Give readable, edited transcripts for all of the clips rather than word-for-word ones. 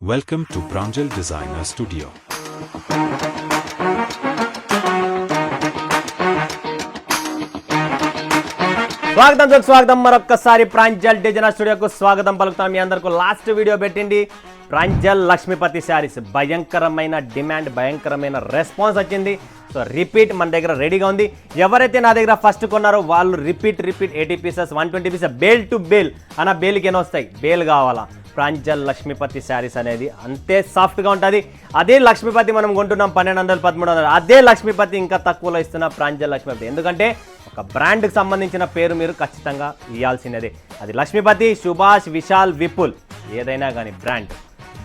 Welcome to Pranjal Designer Studio. స్వాగతం మరొక్కసారి Pranjal designer స్టూడియోకు స్వాగతం పలుకుతాం. మీ అందరికీ లాస్ట్ వీడియో పెట్టింది ప్రాంజల్ లక్ష్మీపతి శారీస్. భయంకరమైన డిమాండ్, భయంకరమైన రెస్పాన్స్ వచ్చింది. సో రిపీట్ మన దగ్గర రెడీగా ఉంది. ఎవరైతే నా దగ్గర ఫస్ట్ కొన్నారో వాళ్ళు repeat 80 pieces 120 pieces bale to bale అన్న బేల్కి ఎన్నో వస్తాయి, బేల్ కావాలా? ప్రాంజల్ లక్ష్మీపతి శారీస్ అనేది అంతే సాఫ్ట్గా ఉంటుంది. అదే లక్ష్మీపతి మనం కొంటున్నాం 1200 1300, అదే లక్ష్మీపతి ఇంకా తక్కువలో ఇస్తున్న ప్రాంజల్ లక్ష్మీపతి. ఎందుకంటే ఒక బ్రాండ్కి సంబంధించిన పేరు మీరు ఖచ్చితంగా ఇవ్వాల్సినదే. అది లక్ష్మీపతి, సుభాష్, విశాల్, విపుల్, ఏదైనా కానీ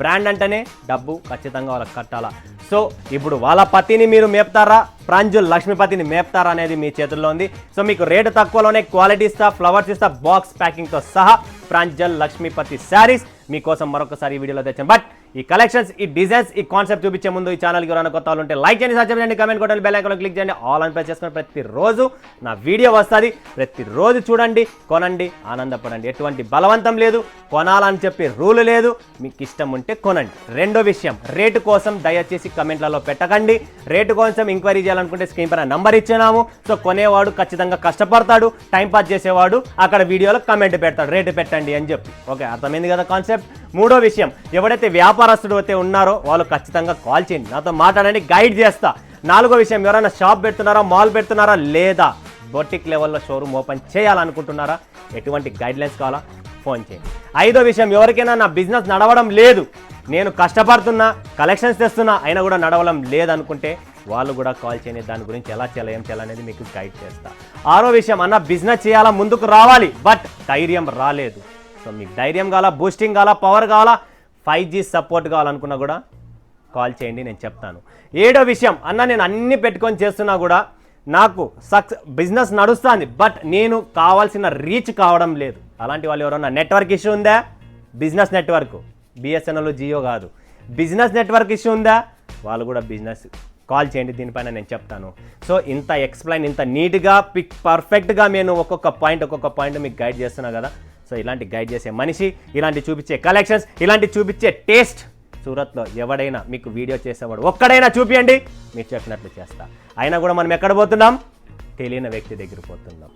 బ్రాండ్ అంటేనే డబ్బు ఖచ్చితంగా వాళ్ళకి కట్టాలా. సో ఇప్పుడు వాళ్ళ పతిని మీరు మేపుతారా, ప్రాంజల్ లక్ష్మీపతిని మేపుతారా అనేది మీ చేతుల్లో ఉంది. సో మీకు రేటు తక్కువలోనే క్వాలిటీ ఇస్తా, ఫ్లవర్స్ ఇస్తా, బాక్స్ ప్యాకింగ్తో సహా ప్రాంజల్ లక్ష్మీపతి శారీస్ మీకోసం మరొకసారి ఈ వీడియోలో తెచ్చాను. బట్ ఈ కలెక్షన్స్, ఈ డిజైన్స్, ఈ కాన్సెప్ట్ చూపించే ముందు ఈ ఛానల్కి ఎవరైనా కొత్త వాళ్ళు ఉంటే లైక్ చేయండి, సబ్స్క్రైబ్ చేయండి, కామెంట్ కొట్టండి, బెల్ ఐకాన్ క్లిక్ చేయండి, ఆల్ అని ప్రెస్ చేసుకొని ప్రతిరోజు నా వీడియో వస్తుంది. ప్రతిరోజు చూడండి, కొనండి, ఆనందపడండి. ఎటువంటి బలవంతం లేదు, కొనాలని చెప్పి రూల్ లేదు, మీకు ఇష్టం ఉంటే కొనండి. రెండో విషయం, రేటు కోసం దయచేసి కమెంట్లలో పెట్టకండి. రేటు కోసం ఎంక్వైరీ చేయాలనుకుంటే స్క్రీన్ పైన నంబర్ ఇచ్చినాము. సో కొనేవాడు ఖచ్చితంగా కష్టపడతాడు, టైంపాస్ చేసేవాడు అక్కడ వీడియోలో కమెంట్ పెడతాడు రేటు పెట్టండి అని చెప్పి. ఓకే, అర్థమైంది కదా కాన్సెప్ట్. మూడో విషయం, ఎవరైతే వ్యాపారస్తుడు అయితే ఉన్నారో వాళ్ళు ఖచ్చితంగా కాల్ చేయండి, నాతో మాట్లాడండి, గైడ్ చేస్తా. నాలుగో విషయం, ఎవరైనా షాప్ పెడుతున్నారా, మాల్ పెడుతున్నారా, లేదా బొటిక్ లెవెల్లో షోరూమ్ ఓపెన్ చేయాలనుకుంటున్నారా, ఎటువంటి గైడ్లైన్స్ కావాలా, ఫోన్ చేయండి. ఐదో విషయం, ఎవరికైనా నా బిజినెస్ నడవడం లేదు, నేను కష్టపడుతున్నా, కలెక్షన్స్ తెస్తున్నా, అయినా కూడా నడవడం లేదనుకుంటే వాళ్ళు కూడా కాల్ చేయండి. దాని గురించి ఎలా చేయాలి, ఏం చేయాలనేది మీకు గైడ్ చేస్తా. ఆరో విషయం, అన్న బిజినెస్ చేయాలా, ముందుకు రావాలి, బట్ ధైర్యం రాలేదు. సో మీకు ధైర్యం కావాలా, బూస్టింగ్ కావాలా, పవర్ కావాలా, 5G సపోర్ట్ కావాలనుకున్నా కూడా కాల్ చేయండి, నేను చెప్తాను. ఏడో విషయం, అన్న నేను అన్ని పెట్టుకొని చేస్తున్నా కూడా నాకు బిజినెస్ నడుస్తుంది, బట్ నేను కావాల్సిన రీచ్ కావడం లేదు. అలాంటి వాళ్ళు ఎవరన్నా నెట్వర్క్ ఇష్యూ ఉందా, బిజినెస్ నెట్వర్క్, BSNL, జియో కాదు, బిజినెస్ నెట్వర్క్ ఇష్యూ ఉందా, వాళ్ళు కూడా బిజినెస్ కాల్ చేయండి, దీనిపైన నేను చెప్తాను. సో ఇంత ఎక్స్ప్లెయిన్, ఇంత నీట్గా పర్ఫెక్ట్గా నేను ఒక్కొక్క పాయింట్ మీకు గైడ్ చేస్తున్నా కదా. సో ఇలాంటి గైడ్ చేసే మనిషి, ఇలాంటి చూపించే కలెక్షన్స్, ఇలాంటి చూపించే టేస్ట్ సూరత్లో ఎవడైనా మీకు వీడియో చేసేవాడు ఒక్కడైనా చూపియండి, మీరు చెప్పినట్లు చేస్తా. అయినా కూడా మనం ఎక్కడ పోతున్నాం, తెలియని వ్యక్తి దగ్గర పోతున్నాం.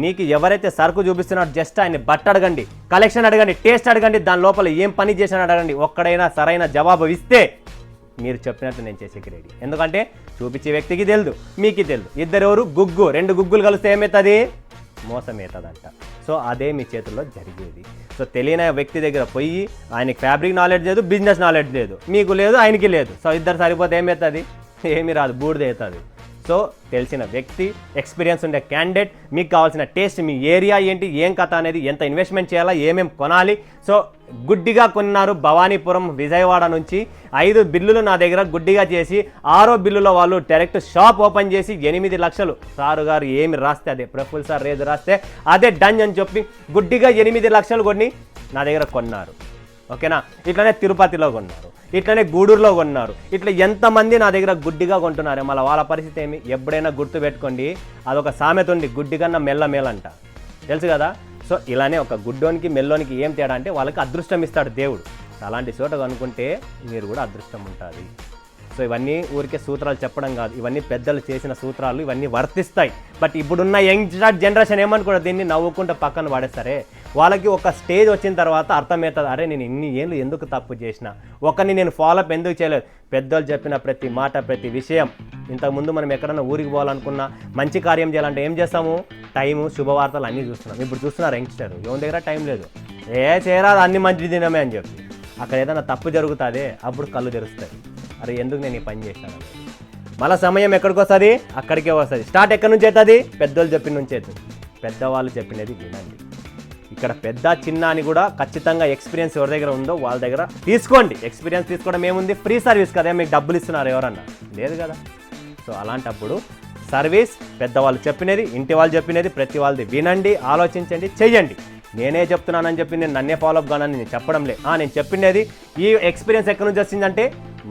నీకు ఎవరైతే సరుకు చూపిస్తున్నాడో జస్ట్ ఆయన బట్ట అడగండి, కలెక్షన్ అడగండి, టేస్ట్ అడగండి, దాని లోపల ఏం పని చేసినా అడగండి. ఒక్కడైనా సరైన జవాబు ఇస్తే మీరు చెప్పినట్టు నేను చేసేకి రెడీ. ఎందుకంటే చూపించే వ్యక్తికి తెలియదు, మీకు తెలియదు. ఇద్దరెవరు గుగ్గు, 2 గుగ్గులు కలిస్తే ఏమవుతుంది, మోసమవుతుందంట. సో అదే మీ చేతుల్లో జరిగేది. సో తెలియని వ్యక్తి దగ్గర పోయి ఆయనకి ఫ్యాబ్రిక్ నాలెడ్జ్ లేదు, బిజినెస్ నాలెడ్జ్ లేదు, మీకు లేదు, ఆయనకి లేదు. సో ఇద్దరు సరిపోతే ఏమవుతుంది, ఏమీ రాదు, బూడిద అవుతుంది. సో తెలిసిన వ్యక్తి, ఎక్స్పీరియన్స్ ఉండే క్యాండిడేట్, మీకు కావాల్సిన టేస్ట్, మీ ఏరియా ఏంటి, ఏం కథ అనేది, ఎంత ఇన్వెస్ట్మెంట్ చేయాలా, ఏమేమి కొనాలి. సో గుడ్డిగా కొన్నారు భవానీపురం, విజయవాడ నుంచి 5 బిల్లులు నా దగ్గర గుడ్డిగా చేసి 6వ బిల్లులో వాళ్ళు డైరెక్ట్ షాప్ ఓపెన్ చేసి 8 లక్షలు, సారు గారు ఏమి రాస్తే అదే, ప్రఫుల్ సార్ ఏది రాస్తే అదే డన్ అని చెప్పి గుడ్డిగా 8 లక్షలు కొని నా దగ్గర కొన్నారు. ఓకేనా, ఇట్లనే తిరుపతిలో కొన్నారు, ఇట్లనే గూడూరులో కొన్నారు, ఇట్లా ఎంతమంది నా దగ్గర గుడ్డిగా కొంటున్నారు. మళ్ళీ వాళ్ళ పరిస్థితి ఏమి, ఎప్పుడైనా గుర్తుపెట్టుకోండి, అదొక సామెత ఉంది, గుడ్డికన్నా మెల్ల మేలంట, తెలుసు కదా. సో ఇలానే ఒక గుడ్డోనికి మెల్లోనికి ఏం తేడా అంటే వాళ్ళకి అదృష్టం ఇస్తాడు దేవుడు. అలాంటి చోట అనుకుంటే మీరు కూడా అదృష్టం ఉంటుంది. సో ఇవన్నీ ఊరికే సూత్రాలు చెప్పడం కాదు, ఇవన్నీ పెద్దలు చేసిన సూత్రాలు, ఇవన్నీ వర్తిస్తాయి. బట్ ఇప్పుడున్న యంగ్ జనరేషన్ ఏమనుకుంటారు, దీన్ని నవ్వుకుంటూ పక్కన పడేస్తారే. వాళ్ళకి ఒక స్టేజ్ వచ్చిన తర్వాత అర్థమవుతుంది, అరే నేను ఇన్ని ఏళ్ళు ఎందుకు తప్పు చేసిన, ఒకరిని నేను ఫాలోఅప్ ఎందుకు చేయలేదు. పెద్దలు చెప్పిన ప్రతి మాట, ప్రతి విషయం. ఇంతకుముందు మనం ఎక్కడన్నా ఊరికి పోవాలనుకున్నా, మంచి కార్యం చేయాలంటే ఏం చేస్తాము, టైము, శుభవార్తలు అన్నీ చూస్తున్నాం. ఇప్పుడు చూస్తున్నారు యంగ్స్టర్, ఎవరి దగ్గర టైం లేదు, చేయరాదు అన్ని మంచి దినమే అని చెప్పి. అక్కడ ఏదైనా తప్పు జరుగుతుంది, అప్పుడు కళ్ళు తెరుస్తాయి, అరే ఎందుకు నేను ఈ పని చేశాను అనేది. మళ్ళీ సమయం ఎక్కడికి వస్తుంది, అక్కడికే వస్తుంది. స్టార్ట్ ఎక్కడి నుంచి అవుతుంది, పెద్దోళ్ళు చెప్పిన నుంచి అవుతుంది. పెద్దవాళ్ళు చెప్పినది వినండి. ఇక్కడ పెద్ద చిన్న అని కూడా ఖచ్చితంగా ఎక్స్పీరియన్స్ ఎవరి దగ్గర ఉందో వాళ్ళ దగ్గర తీసుకోండి. ఎక్స్పీరియన్స్ తీసుకోవడం ఏముంది, ఫ్రీ సర్వీస్ కదా, మీకు డబ్బులు ఇస్తున్నారు ఎవరన్నా, లేదు కదా. సో అలాంటప్పుడు సర్వీస్, పెద్దవాళ్ళు చెప్పినది, ఇంటి వాళ్ళు చెప్పినది, ప్రతి వాళ్ళది వినండి, ఆలోచించండి, చెయ్యండి. నేనే చెప్తున్నానని చెప్పి నేను నన్నే ఫాలోఅప్ కానని నేను చెప్పడం లేదు. నేను చెప్పినది, ఈ ఎక్స్పీరియన్స్ ఎక్కడి నుంచి వచ్చిందంటే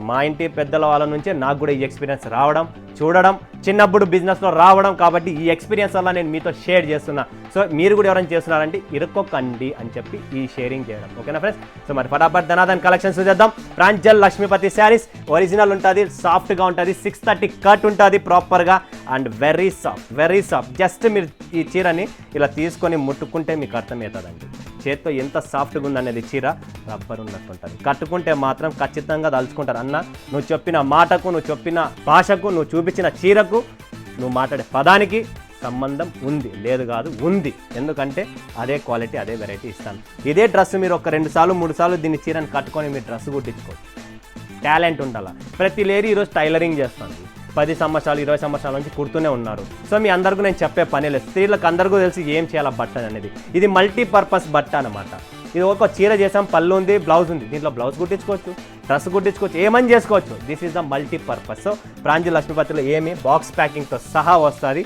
మా ఇంటి పెద్దల వాళ్ళ నుంచే నాకు కూడా ఈ ఎక్స్పీరియన్స్ రావడం, చూడడం, చిన్నప్పుడు బిజినెస్లో రావడం, కాబట్టి ఈ ఎక్స్పీరియన్స్ వల్ల నేను మీతో షేర్ చేస్తున్నా. సో మీరు కూడా ఎవరైనా చేస్తున్నారంటే ఇరుక్కొక్కండి అని చెప్పి ఈ షేరింగ్ చేయడం. ఓకేనా ఫ్రెండ్స్? సో మరి ఫటాఫట్ ధనాధన్ కలెక్షన్స్ చూద్దాం. ప్రాంజల్ లక్ష్మీపతి శారీస్ ఒరిజినల్ ఉంటుంది, సాఫ్ట్గా ఉంటుంది, 630 కట్ ఉంటుంది ప్రాపర్గా అండ్ వెరీ సాఫ్ట్. జస్ట్ మీరు ఈ చీరని ఇలా తీసుకొని ముట్టుకుంటే మీకు అర్థమవుతుందండి చేత్తో ఎంత సాఫ్ట్గా ఉందనేది. చీర రబ్బర్ ఉన్నట్టు ఉంటుంది, కట్టుకుంటే మాత్రం ఖచ్చితంగా తలుచుకుంటారు. అన్న నువ్వు చెప్పిన మాటకు, నువ్వు చెప్పిన భాషకు, నువ్వు చూపించిన చీరకు, నువ్వు మాట్లాడే పదానికి సంబంధం ఉంది, లేదు కాదు, ఉంది. ఎందుకంటే అదే క్వాలిటీ, అదే వెరైటీ ఇస్తాను. ఇదే డ్రెస్ మీరు ఒక 2 సార్లు 3 సార్లు దీన్ని చీరని కట్టుకొని మీరు డ్రెస్ కుట్టించుకోవచ్చు. టాలెంట్ ఉండాలి. ప్రతి లేడీ ఈరోజు టైలరింగ్ చేస్తుంది, 10 సంవత్సరాలు 20 సంవత్సరాల నుంచి కుడుతూనే ఉన్నారు. సో మీ అందరికీ నేను చెప్పే పని లేదు, స్త్రీలకు అందరికీ తెలిసి ఏం చేయాలి బట్ట అనేది. ఇది మల్టీపర్పస్ బట్ట అనమాట. ఇది ఒక చీర చేసాం, పళ్ళు ఉంది, బ్లౌజ్ ఉంది, దీంట్లో బ్లౌజ్ కుట్టించుకోవచ్చు, డ్రెస్ కుట్టించుకోవచ్చు, ఏమని చేసుకోవచ్చు. This is the multipurpose. So Pranjal లక్ష్మీపతిలో ఏమి బాక్స్ ప్యాకింగ్తో సహా వస్తుంది.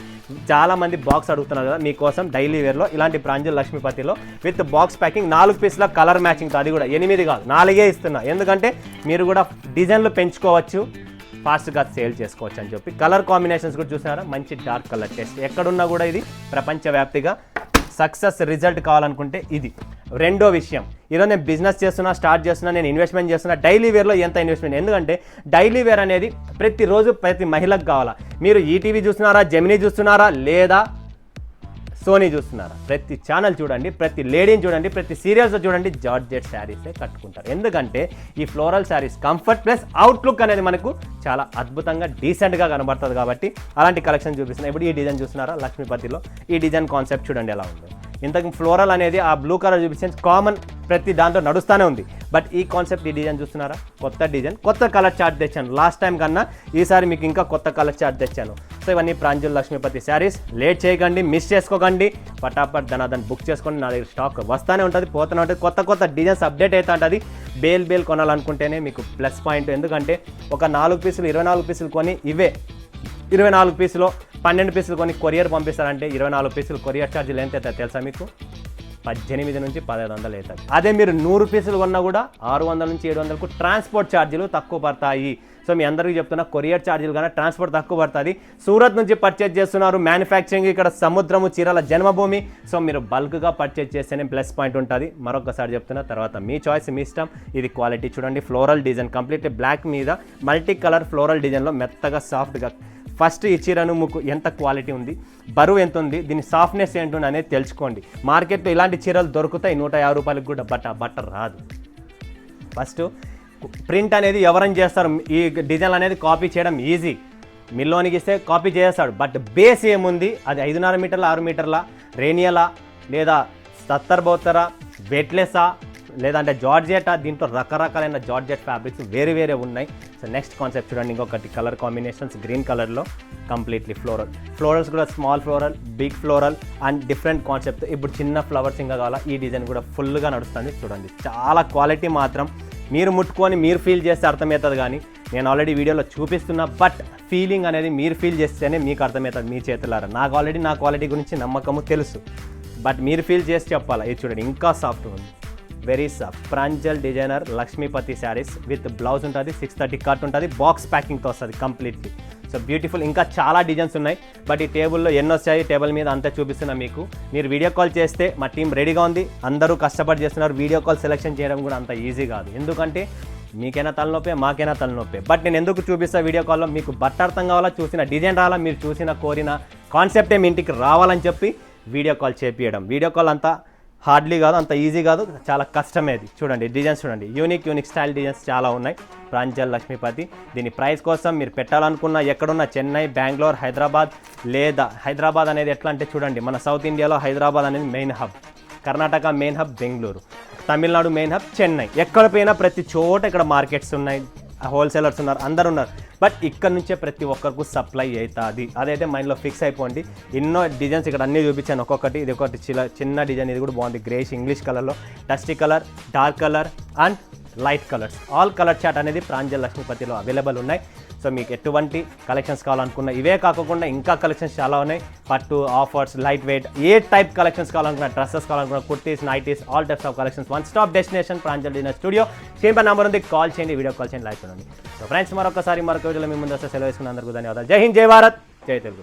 చాలామంది బాక్స్ అడుగుతున్నారు కదా, మీకోసం డైలీ వేర్లో ఇలాంటి ప్రాంజల్ లక్ష్మీపతిలో విత్ బాక్స్ ప్యాకింగ్ 4 పీస్ల కలర్ మ్యాచింగ్తో, అది కూడా 8 కాదు 4 ఇస్తున్నా. ఎందుకంటే మీరు కూడా డిజైన్లు పెంచుకోవచ్చు, ఫాస్ట్గా సేల్ చేసుకోవచ్చు అని చెప్పి. కలర్ కాంబినేషన్స్ కూడా చూసారా, మంచి డార్క్ కలర్ టేస్ట్. ఎక్కడున్నా కూడా ఇది ప్రపంచవ్యాప్తిగా సక్సెస్ రిజల్ట్ కావాలనుకుంటే ఇది. రెండో విషయం, ఈరోజు నేను బిజినెస్ చేస్తున్నా, స్టార్ట్ చేస్తున్నా, నేను ఇన్వెస్ట్మెంట్ చేస్తున్నా. డైలీ వేర్లో ఎంత ఇన్వెస్ట్మెంట్? ఎందుకంటే డైలీ వేర్ అనేది ప్రతిరోజు ప్రతి మహిళకు కావాలా. మీరు ఈటీవీ చూస్తున్నారా, జెమినీ చూస్తున్నారా, లేదా సోనీ చూస్తున్నారా, ప్రతి ఛానల్ చూడండి, ప్రతి లేడీని చూడండి, ప్రతి సీరియల్స్ చూడండి, జార్జెట్ శారీసే కట్టుకుంటారు. ఎందుకంటే ఈ floral saris comfort plus outlook అనేది మనకు చాలా అద్భుతంగా డీసెంట్గా కనబడుతుంది. కాబట్టి అలాంటి కలెక్షన్ చూపిస్తున్నాయి. ఇప్పుడు ఈ డిజైన్ చూస్తున్నారా లక్ష్మీపతిలో, ఈ డిజైన్ కాన్సెప్ట్ చూడండి ఎలా ఉంది. ఇంతకు ఫ్లోరల్ అనేది ఆ బ్లూ కలర్ చూపించింది కామన్, ప్రతి దాంట్లో నడుస్తూనే ఉంది. బట్ ఈ కాన్సెప్ట్, ఈ డిజైన్ చూస్తున్నారా, కొత్త డిజైన్, కొత్త కలర్ చార్ట్ తెచ్చాను. లాస్ట్ టైం కన్నా ఈసారి మీకు ఇంకా కొత్త కలర్ చార్ట్ తెచ్చాను. సో ఇవన్నీ ప్రాంజల్ లక్ష్మీపతి శారీస్. లేట్ చేయకండి, మిస్ చేసుకోకండి, ఫటాఫట్ దాన్ని బుక్ చేసుకోండి. నా దగ్గర స్టాక్ వస్తూనే ఉంటుంది, పోతూనే ఉంటుంది, కొత్త డిజైన్స్ అప్డేట్ అవుతూ ఉంటుంది. బేల్ కొనాలనుకుంటేనే మీకు ప్లస్ పాయింట్. ఎందుకంటే ఒక 4 పీసులు 24 పీసులు కొని ఇవే 24 పీసులో 12 పీసులు కొని కొరియర్ పంపిస్తారంటే 24 పీసులు కొరియర్ ఛార్జీలు ఎంత అవుతుంది తెలుసా మీకు? 18 నుంచి 1500 అవుతుంది. అదే మీరు 100 పీసులు కొన్నా కూడా 600 నుంచి 700కు ట్రాన్స్పోర్ట్ ఛార్జీలు తక్కువ పడతాయి. సో మీ అందరికీ చెప్తున్నా, కొరియర్ ఛార్జీలు కానీ ట్రాన్స్పోర్ట్ తక్కువ పడుతుంది. సూరత్ నుంచి పర్చేజ్ చేస్తున్నారు, మ్యానుఫ్యాక్చరింగ్ ఇక్కడ సముద్రము, చీరల జన్మభూమి. సో మీరు బల్క్గా పర్చేజ్ చేస్తేనే ప్లస్ పాయింట్ ఉంటుంది. మరొకసారి చెప్తున్నా, తర్వాత మీ చాయిస్, మీ ఇష్టం. ఇది క్వాలిటీ చూడండి, ఫ్లోరల్ డిజైన్ కంప్లీట్ బ్లాక్ మీద మల్టీ కలర్ ఫ్లోరల్ డిజైన్లో మెత్తగా సాఫ్ట్గా. ఫస్ట్ ఈ చీరను మీకు ఎంత క్వాలిటీ ఉంది, బరువు ఎంత ఉంది, దీని సాఫ్ట్నెస్ ఏంటుంది అనేది తెలుసుకోండి. మార్కెట్లో ఇలాంటి చీరలు దొరుకుతాయి 150 రూపాయలకు కూడా, బట్ట రాదు. ఫస్ట్ ప్రింట్ అనేది ఎవరైనా చేస్తారు, ఈ డిజైన్ అనేది కాపీ చేయడం ఈజీ, మిల్లోనికి ఇస్తే కాపీ చేస్తాడు. బట్ బేస్ ఏముంది, అది 5.5 మీటర్ల 6 మీటర్ల రేనియలా, లేదా సత్తర్బోతరా, వెట్లెసా, లేదంటే జార్జెటా. దీంట్లో రకరకాలైన జార్జెట్ ఫ్యాబ్రిక్స్ వేరే ఉన్నాయి. సో నెక్స్ట్ కాన్సెప్ట్ చూడండి, ఇంకొకటి కలర్ కాంబినేషన్స్ గ్రీన్ కలర్లో కంప్లీట్లీ ఫ్లోరల్స్ కూడా small floral, big floral and different concept. ఇప్పుడు చిన్న ఫ్లవర్స్ ఇంకా కావాలా, ఈ డిజైన్ కూడా ఫుల్గా నడుస్తుంది. చూడండి చాలా క్వాలిటీ, మాత్రం మీరు ముట్టుకొని మీరు ఫీల్ చేస్తే అర్థమవుతుంది. కానీ నేను ఆల్రెడీ వీడియోలో చూపిస్తున్నా, బట్ ఫీలింగ్ అనేది మీరు ఫీల్ చేస్తేనే మీకు అర్థమవుతుంది మీ చేతులారా. నాకు ఆల్రెడీ నా క్వాలిటీ గురించి నమ్మకము తెలుసు, బట్ మీరు ఫీల్ చేసి చెప్పాలా. ఇది చూడండి ఇంకా సాఫ్ట్ ఉంది, very soft. Pranjal designer Lakshmipati saris with blouse ఉంటుంది, 630 కట్ ఉంటుంది, బాక్స్ ప్యాకింగ్తో వస్తుంది కంప్లీట్లీ. So beautiful. ఇంకా చాలా డిజైన్స్ ఉన్నాయి, బట్ ఈ టేబుల్లో ఎన్ని వచ్చాయి, టేబుల్ మీద అంతా చూపిస్తున్నా మీకు. మీరు వీడియో కాల్ చేస్తే మా టీం రెడీగా ఉంది, అందరూ కష్టపడి చేస్తున్నారు. వీడియో కాల్ సెలెక్షన్ చేయడం కూడా అంత ఈజీ కాదు, ఎందుకంటే మీకైనా తలనొప్పే, మాకైనా తలనొప్పే. బట్ నేను ఎందుకు చూపిస్తా వీడియో కాల్లో, మీకు బట్ట అర్థం కావాలా, చూసిన డిజైన్ రావాలా, మీరు చూసిన కోరిన కాన్సెప్టే మీ ఇంటికి రావాలని చెప్పి వీడియో కాల్ చేపియడం. వీడియో కాల్ అంతా హార్డ్లీ కాదు, అంత ఈజీ కాదు, చాలా కష్టమేది. చూడండి డిజైన్స్ చూడండి, యూనిక్ స్టైల్ డిజైన్స్ చాలా ఉన్నాయి. ప్రాంజల్ లక్ష్మీపతి. దీని ప్రైస్ కోసం మీరు పెట్టాలనుకున్న ఎక్కడున్న చెన్నై, బెంగళూరు, హైదరాబాద్, లేదా హైదరాబాద్ అనేది ఎట్లా అంటే చూడండి, మన సౌత్ ఇండియాలో హైదరాబాద్ అనేది main hub, Karnataka main hub Bengaluru, Tamil Nadu main hub Chennai. ఎక్కడ పోయినా ప్రతి చోట ఇక్కడ మార్కెట్స్ ఉన్నాయి, హోల్సేలర్స్ ఉన్నారు, అందరు ఉన్నారు. బట్ ఇక్కడ నుంచే ప్రతి ఒక్కరికి సప్లై అవుతుంది, అదైతే మైండ్లో ఫిక్స్ అయిపోండి. ఎన్నో డిజైన్స్ ఇక్కడ అన్నీ చూపించాను ఒక్కొక్కటి. ఇది ఒకటి చిన్న డిజైన్, ఇది కూడా బాగుంది, గ్రేష్ ఇంగ్లీష్ కలర్లో, dusty colour, dark colour and light colours, all colour chart అనేది ప్రాంజల్ లక్ష్మీపతిలో అవైలబుల్ ఉన్నాయి. సో మీకు ఎటువంటి కలెక్షన్స్ కావాలనుకున్నా ఇవే కాకుండా ఇంకా కలెక్షన్స్ చాలా ఉన్నాయి. పట్టు, ఆఫర్స్, లైట్ వెయిట్, ఏ టైప్ కలెక్షన్స్ కావాలనుకున్నా, డ్రెస్సెస్ కావాలనుకున్నా, kurtis, nighties, all types of collections, one stop destination Pranjal designer studio. Screen పై నెంబర్ ఉంది, కాల్ చేయండి, వీడియో కాల్ చేయండి, లైక్ చేయండి. సో ఫ్రెండ్స్, మరొక వీడియోలో మీ ముందు వస్తే సెలవు వేసుకున్న అందరికీ ధన్యవాదాలు. జై హింద్, జై భారత్, జై తెలుగు.